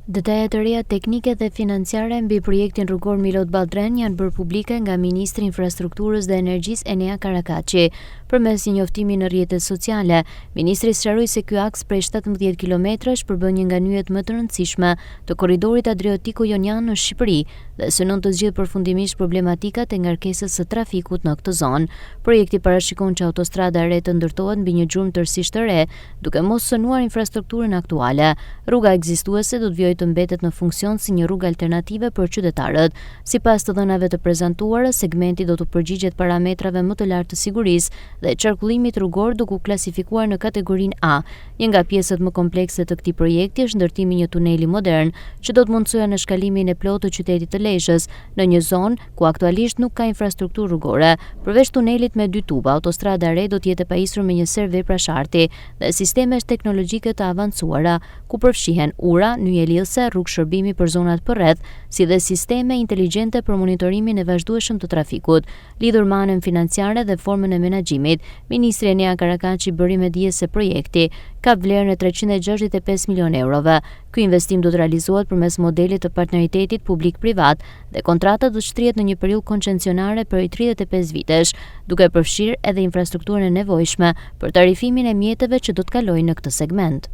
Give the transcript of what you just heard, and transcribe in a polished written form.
Detajet e reja teknike dhe financiare mbi projektin rrugor Milot Balltren janë bërë publike nga Ministri i Infrastrukturës dhe Energjisë Enea Karakaçi. Përmes një njoftimi në rrjetet sociale, ministri sqaroi se ky aks prej 17 kilometrash përbën një nga nyjet më të rëndësishme të korridorit adriatiko-jonian në Shqipëri dhe synon të zgjidhë përfundimisht problematikat e ngarkesës së trafikut në këtë zonë. Projekti parashikon që autostrada e re të ndërtohet mbi një gjurmë tërësisht të re, duke mos sënuar infrastrukturën aktuale. Rruga ekzistuese do të vijojë të mbetet në funksion si një rrugë alternative për qytetarët. Sipas të dhënave të prezantuara, segmenti do të përgjigjet parametrave më të lartë të sigurisë dhe qarkullimit rrugor, duke u klasifikuar në kategorinë A. Një nga pjesët më komplekse të këtij projekti është ndërtimi i një tuneli modern, që do të mundsojë anëzhkalimin e plotë të qytetit të Lezhës në një zonë ku aktualisht nuk ka infrastrukturë rrugore. Përveç tunelit me 2 tuba, autostrada e re do të jetë e pajisur me një ser veprasharti dhe sisteme teknologjike të avancuara, ku përfshihen ura, nyje lidhëse, rrugë shërbimi për zonat përreth, si dhe sisteme inteligjente për monitorimin e vazhdueshëm të trafikut. Lidhur me anën financiare dhe formën e menaxhimit, ministri Enea Karakaçi bëri me dije se projekti ka vlerën e 365 milionë eurove. Ky investim do të realizohet përmes modelit të partneritetit publik-privat dhe kontrata do të shtrihet në një periudhë koncesionare për 35 vitesh, duke përfshirë edhe infrastrukturën e nevojshme për tarifimin e mjeteve që do të kalojnë në këtë segment.